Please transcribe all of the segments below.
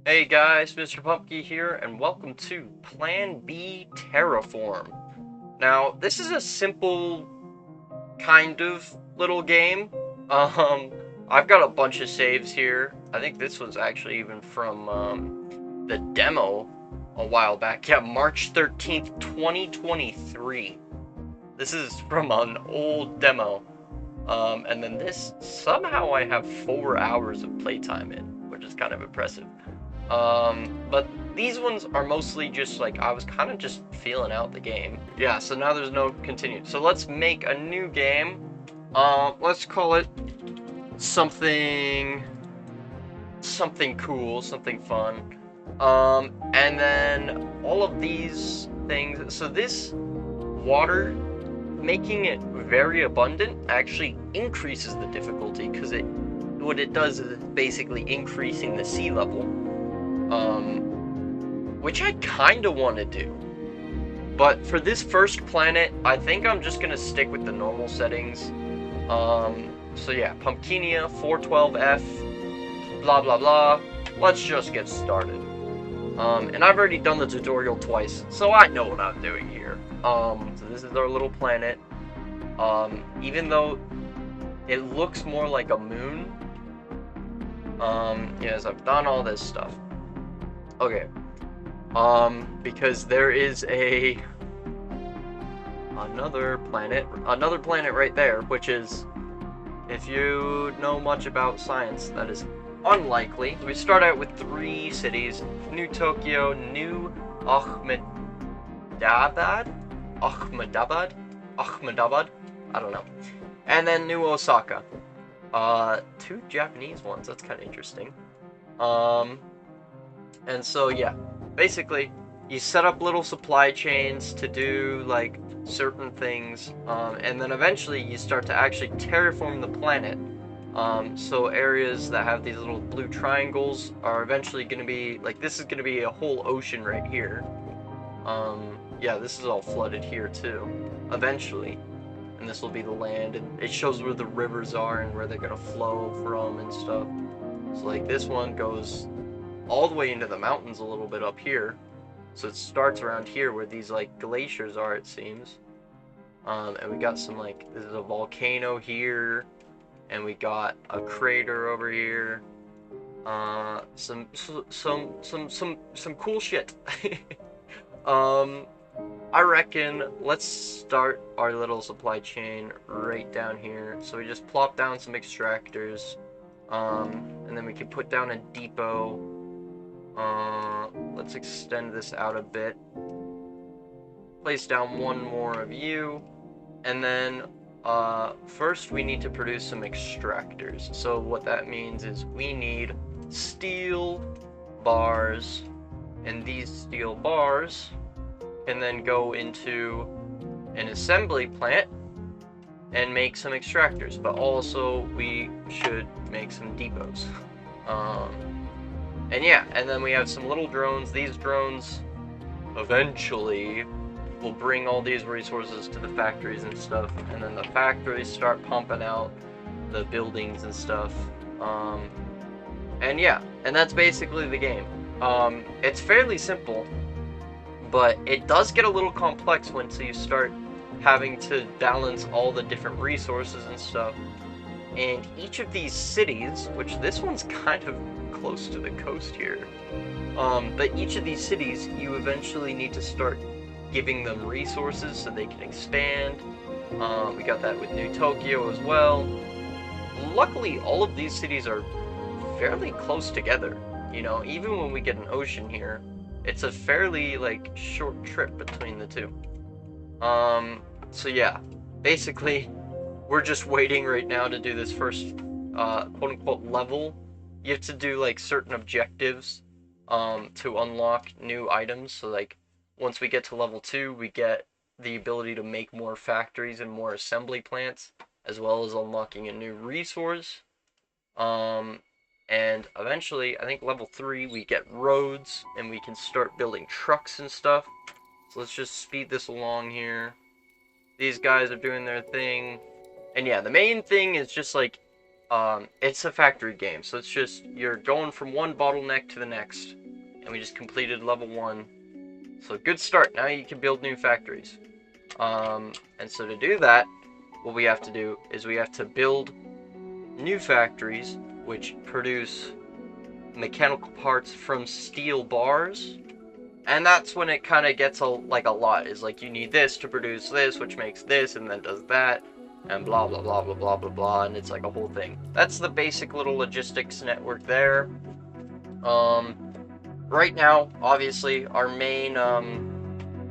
Hey guys, Mr. Pumpkin here, and welcome to Plan B Terraform. Now, this is a simple kind of little game. Um, I've got a bunch of saves here. I think this was actually even from the demo a while back. Yeah, March 13th, 2023. This is from an old demo. And then this, somehow I have 4 hours of playtime in, which is kind of impressive. But these ones are mostly just like, I was kind of just feeling out the game. Yeah, so now there's no continued. So let's make a new game. Let's call it something cool, something fun. And then all of these things, so this water, making it very abundant actually increases the difficulty, because what it does is it's basically increasing the sea level. Which I kind of want to do. But for this first planet, I think I'm just going to stick with the normal settings. So yeah, Pumpkinia, 412F, blah blah blah. Let's just get started. And I've already done the tutorial twice, so I know what I'm doing here. So this is our little planet. Even though it looks more like a moon. Yes, I've done all this stuff. Okay. Because there is another planet right there, which is, if you know much about science, that is unlikely. We start out with 3 cities: New Tokyo, New Ahmedabad, I don't know, and then New Osaka. 2 Japanese ones. That's kind of interesting. And so yeah, basically you set up little supply chains to do like certain things, and then eventually you start to actually terraform the planet. So areas that have these little blue triangles are eventually going to be like, this is going to be a whole ocean right here. Yeah, this is all flooded here too, eventually. And this will be the land, and it shows where the rivers are and where they're going to flow from and stuff. So like this one goes all the way into the mountains a little bit up here. So it starts around here where these like glaciers are, it seems. And we got some, like, this is a volcano here, and we got a crater over here. Some cool shit. I reckon let's start our little supply chain right down here. So we just plop down some extractors, and then we can put down a depot. Let's extend this out a bit. Place down 1 more of you, and then first we need to produce some extractors. So what that means is we need steel bars, and these steel bars can then go into an assembly plant and make some extractors, but also we should make some depots. And yeah, and then we have some little drones. These drones eventually will bring all these resources to the factories and stuff, and then the factories start pumping out the buildings and stuff. And yeah, and that's basically the game. It's fairly simple, but it does get a little complex once you start having to balance all the different resources and stuff. And each of these cities, which this one's kind of close to the coast here, but each of these cities, you eventually need to start giving them resources so they can expand. We got that with New Tokyo as well. Luckily, all of these cities are fairly close together. You know, even when we get an ocean here, it's a fairly, like, short trip between the two. So yeah, basically, we're just waiting right now to do this first, quote-unquote, level. You have to do, like, certain objectives, to unlock new items. So, like, once we get to level 2, we get the ability to make more factories and more assembly plants, as well as unlocking a new resource. And eventually, I think level 3, we get roads, and we can start building trucks and stuff. So let's just speed this along here. These guys are doing their thing. And yeah, the main thing is just, like, It's a factory game, so it's just you're going from one bottleneck to the next, and we just completed level 1. So good start. Now you can build new factories. And so to do that, what we have to do is we have to build new factories which produce mechanical parts from steel bars. And that's when it kind of gets a lot. Is like you need this to produce this, which makes this, and then does that, and blah blah blah blah blah blah blah, and it's like a whole thing. That's the basic little logistics network there. Right now, obviously, our main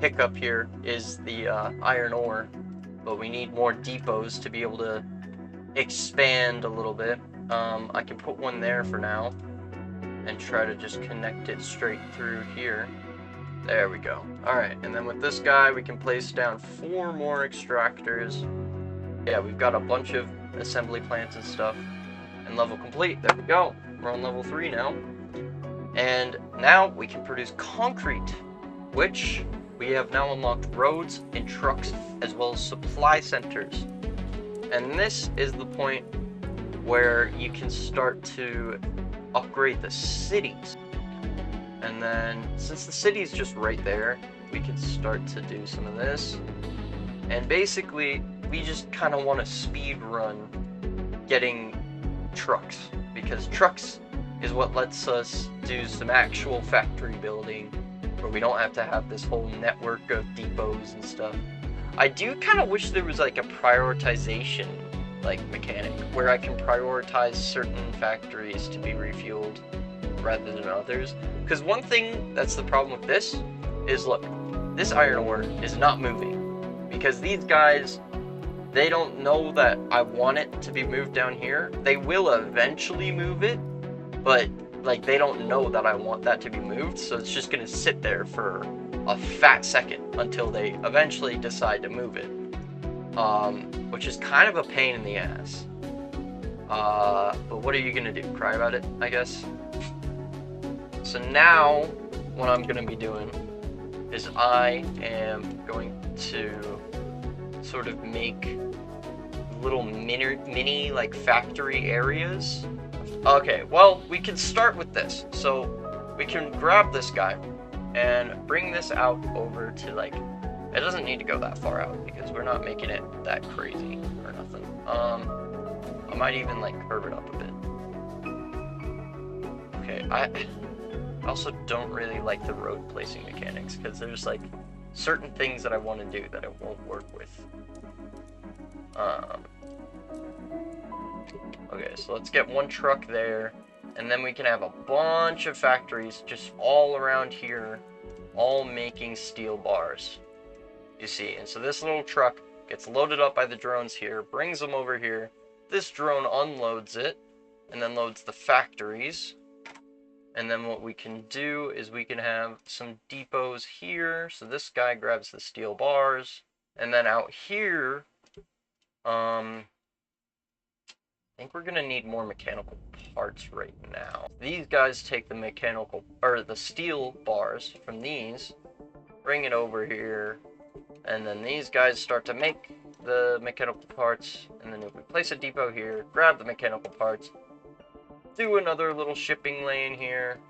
hiccup here is the iron ore, but we need more depots to be able to expand a little bit. I can put one there for now and try to just connect it straight through here. There we go. Alright, and then with this guy, we can place down 4 more extractors. Yeah, we've got a bunch of assembly plants and stuff. And level complete. There we go. We're on level 3 now. And now we can produce concrete, which we have now unlocked roads and trucks, as well as supply centers. And this is the point where you can start to upgrade the cities. And then, since the city is just right there, we can start to do some of this. And basically, we just kind of want to speed run getting trucks, because trucks is what lets us do some actual factory building, where we don't have to have this whole network of depots and stuff. I do kind of wish there was like a prioritization mechanic, where I can prioritize certain factories to be refueled rather than others. Because one thing that's the problem with this is, look, this iron ore is not moving, because these guys, they don't know that I want it to be moved down here. They will eventually move it, but they don't know that I want that to be moved, so it's just gonna sit there for a fat second until they eventually decide to move it, which is kind of a pain in the ass. But what are you gonna do? Cry about it, I guess. So now, what I'm gonna be doing is I am going to sort of make little mini factory areas. Okay, well, we can start with this. So we can grab this guy and bring this out over to it doesn't need to go that far out, because we're not making it that crazy or nothing. I might even curve it up a bit. Okay, I also don't really like the road placing mechanics, because there's certain things that I want to do that it won't work with. Okay, so let's get one truck there, and then we can have a bunch of factories just all around here, all making steel bars. You see, and so this little truck gets loaded up by the drones here, brings them over here, this drone unloads it, and then loads the factories. And then what we can do is we can have some depots here, so this guy grabs the steel bars, and then out here, I think we're gonna need more mechanical parts right now. These guys take the steel bars from these, bring it over here, and then these guys start to make the mechanical parts, and then if we place a depot here, grab the mechanical parts, do another little shipping lane here,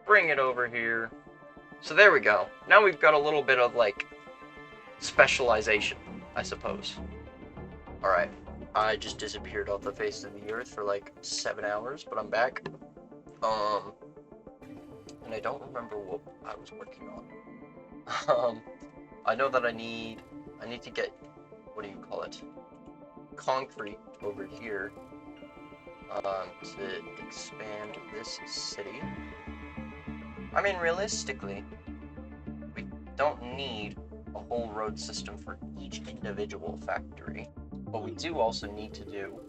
bring it over here. So there we go. Now we've got a little bit of specialization, I suppose. Alright. I just disappeared off the face of the earth for 7 hours, but I'm back. And I don't remember what I was working on. I know that I need to get, what do you call it? Concrete over here, to expand this city. I mean, realistically, we don't need a whole road system for each individual factory. But we do also need to do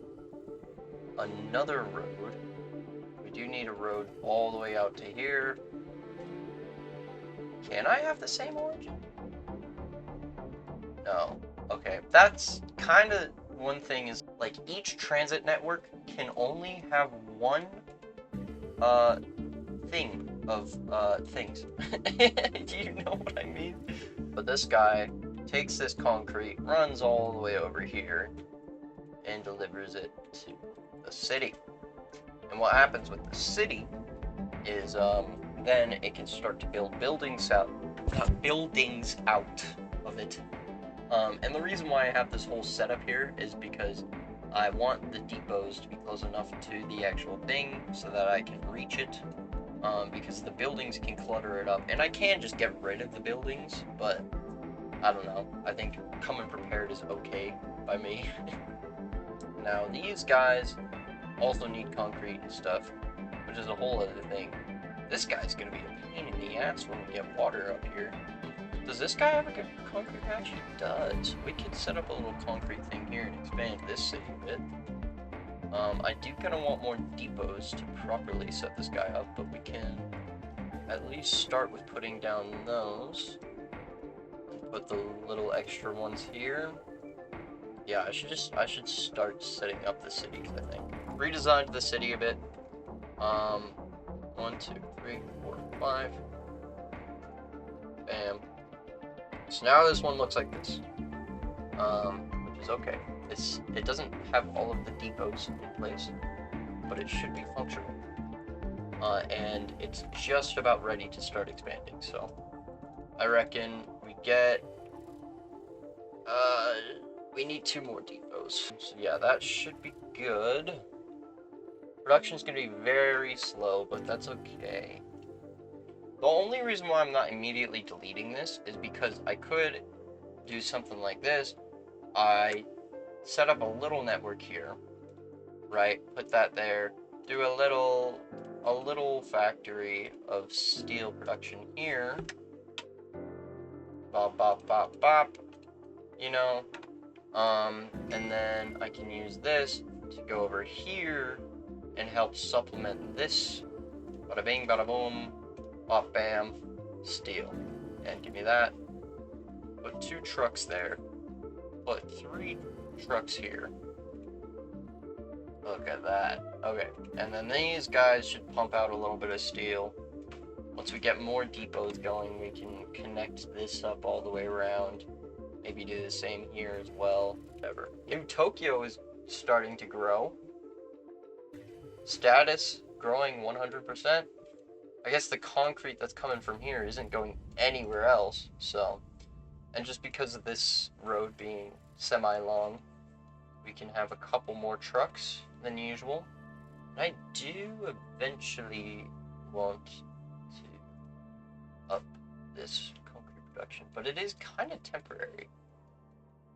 another road. We do need a road all the way out to here. Can I have the same origin? No. Okay, that's kind of one thing, is each transit network can only have one thing of things. Do you know what I mean? But this guy takes this concrete, runs all the way over here, and delivers it to the city. And what happens with the city is then it can start to build buildings out of it. And the reason why I have this whole setup here is because I want the depots to be close enough to the actual thing so that I can reach it. Because the buildings can clutter it up, and I can just get rid of the buildings, but I don't know. I think coming prepared is okay by me. Now these guys also need concrete and stuff, which is a whole other thing. This guy's gonna be a pain in the ass when we get water up here. Does this guy have a good concrete patch? He does. We could set up a little concrete thing here and expand this city a bit. I do kind of want more depots to properly set this guy up, but we can at least start with putting down those. And put the little extra ones here. Yeah, I should start setting up the cities, I think. Redesigned the city a bit. 1, 2, 3, 4, 5. Bam. So now this one looks like this. Which is okay. It doesn't have all of the depots in place, but it should be functional. And it's just about ready to start expanding, so I reckon we get we need 2 more depots. So yeah, that should be good. Production's gonna be very slow, but that's okay. The only reason why I'm not immediately deleting this is because I could do something like this. I set up a little network here, right? Put that there. Do a little factory of steel production here. Bop, bop, bop, bop. You know, and then I can use this to go over here and help supplement this. Bada bing, bada boom, bop, bam, steel. And give me that. Put 2 trucks there. Put 3 trucks here. Look at that. Okay, and then these guys should pump out a little bit of steel. Once we get more depots going, we can connect this up all the way around. Maybe do the same here as well. Whatever. New Tokyo is starting to grow. Status growing 100%. I guess the concrete that's coming from here isn't going anywhere else, so. And just because of this road being semi-long, we can have a couple more trucks than usual. And I do eventually want to up this concrete production, but it is kind of temporary.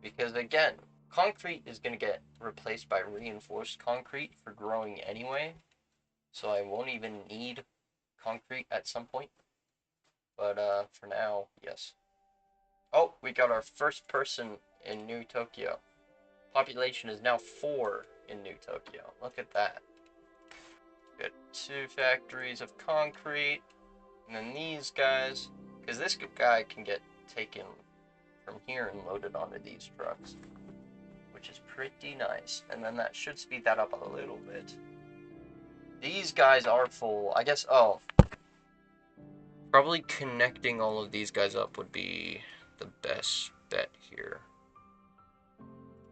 Because again, concrete is going to get replaced by reinforced concrete for growing anyway. So I won't even need concrete at some point. But for now, yes. Oh, we got our first person in New Tokyo. Population is now 4 in New Tokyo. Look at that. Got 2 factories of concrete. And then these guys, because this guy can get taken from here and loaded onto these trucks, which is pretty nice. And then that should speed that up a little bit. These guys are full. I guess, oh, probably connecting all of these guys up would be the best bet here.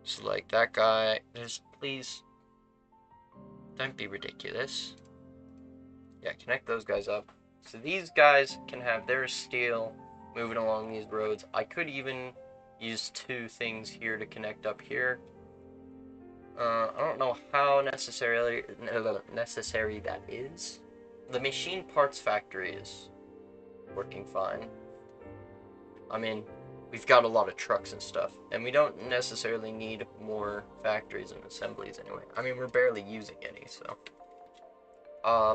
So like that guy, just please don't be ridiculous. Yeah, connect those guys up. So these guys can have their steel moving along these roads. I could even use 2 things here to connect up here. I don't know how necessary that is. The machine parts factory is working fine. I mean, we've got a lot of trucks and stuff, and we don't necessarily need more factories and assemblies anyway. I mean, we're barely using any, so.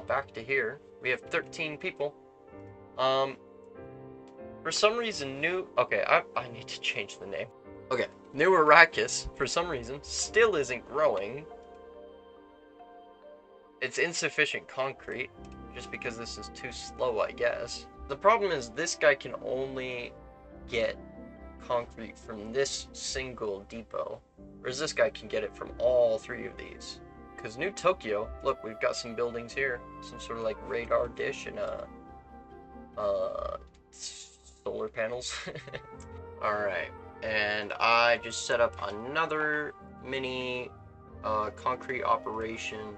Back to here. We have 13 people. For some reason, okay, I need to change the name. Okay, new Arachus, for some reason, still isn't growing. It's insufficient concrete, just because this is too slow, I guess. The problem is this guy can only get concrete from this single depot, whereas this guy can get it from all 3 of these. Because New Tokyo, look, we've got some buildings here, some sort of like radar dish and solar panels. Alright, and I just set up another mini concrete operation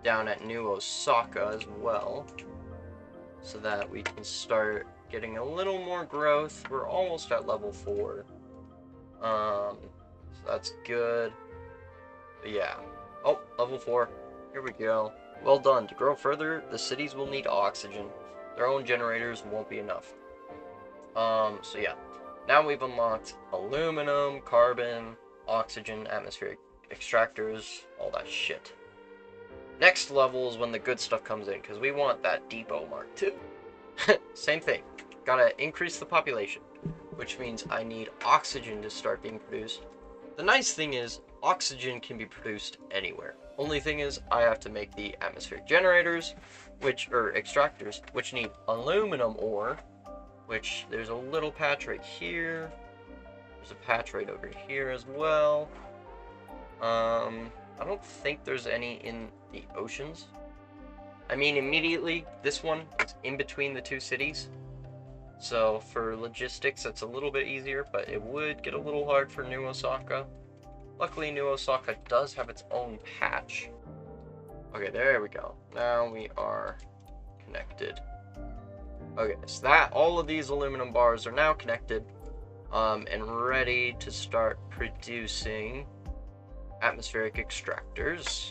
down at New Osaka as well, so that we can start getting a little more growth. We're almost at level 4. So that's good. But yeah. Oh, level 4. Here we go. Well done. To grow further, the cities will need oxygen. Their own generators won't be enough. So yeah. Now we've unlocked aluminum, carbon, oxygen, atmospheric extractors, all that shit. Next level is when the good stuff comes in, because we want that depot mark too. Same thing. Gotta increase the population, which means I need oxygen to start being produced. The nice thing is, oxygen can be produced anywhere. Only thing is, I have to make the atmospheric generators, extractors, which need aluminum ore, which there's a little patch right here. There's a patch right over here as well. I don't think there's any in the oceans. I mean, immediately, this one is in between the two cities. So for logistics, it's a little bit easier, but it would get a little hard for New Osaka. Luckily, New Osaka does have its own patch. Okay, there we go. Now we are connected. Okay, so all of these aluminum bars are now connected, and ready to start producing atmospheric extractors.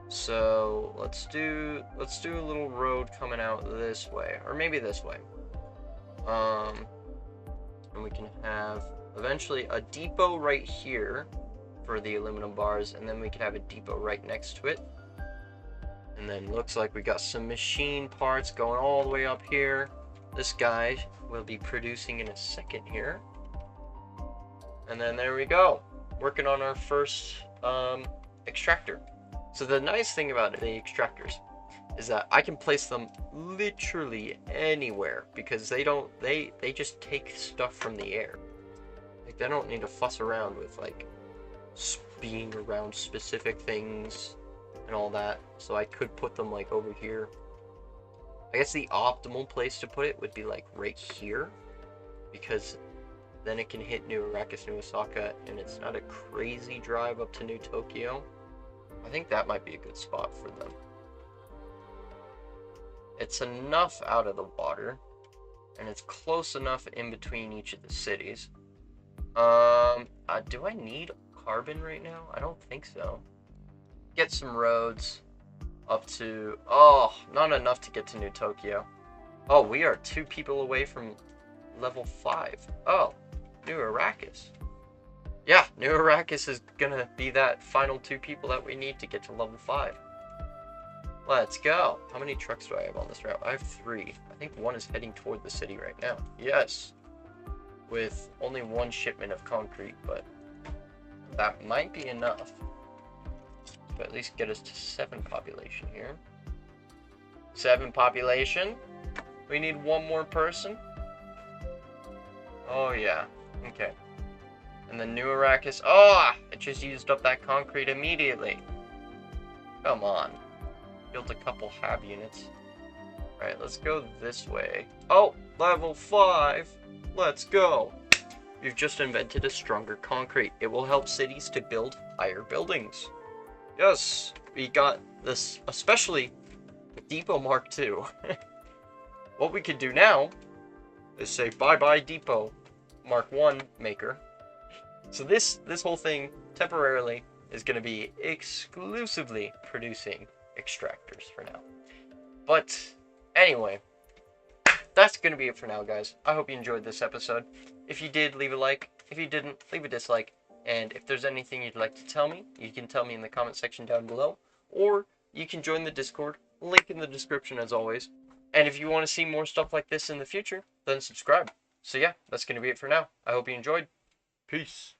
So let's do a little road coming out this way, or maybe this way. And we can have eventually a depot right here for the aluminum bars, and then we can have a depot right next to it. And then looks like we got some machine parts going all the way up here. This guy will be producing in a second here. And then there we go. Working on our first extractor. So the nice thing about the extractors is that I can place them literally anywhere, because they just take stuff from the air. Like, they don't need to fuss around with like being around specific things and all that. So I could put them like over here. I guess the optimal place to put it would be like right here, because then it can hit New Arachus, New Osaka, and it's not a crazy drive up to New Tokyo. I think that might be a good spot for them. It's enough out of the water, and it's close enough in between each of the cities. Do I need carbon right now? I don't think so. Get some roads up to... Oh, not enough to get to New Tokyo. Oh, we are 2 people away from level 5. Oh, New Arachus. Yeah, New Arachus is gonna be that final 2 people that we need to get to level 5. Let's go. How many trucks do I have on this route? I have 3. I think 1 is heading toward the city right now. Yes. With only 1 shipment of concrete, but that might be enough to at least get us to 7 population here. 7 population. We need 1 more person. Oh yeah. Okay. And then New Arachus. Oh, it just used up that concrete immediately. Come on. Built a couple hab units. Alright, let's go this way. Oh, level 5. Let's go. We've just invented a stronger concrete. It will help cities to build higher buildings. Yes, we got this, especially the Depot Mark II. What we could do now is say bye-bye Depot Mark I maker. So this whole thing temporarily is going to be exclusively producing extractors for now. But anyway, that's going to be it for now, guys. I hope you enjoyed this episode. If you did, leave a like. If you didn't, leave a dislike. And if there's anything you'd like to tell me, you can tell me in the comment section down below. Or you can join the Discord. Link in the description as always. And if you want to see more stuff like this in the future, then subscribe. So yeah, that's going to be it for now. I hope you enjoyed. Peace.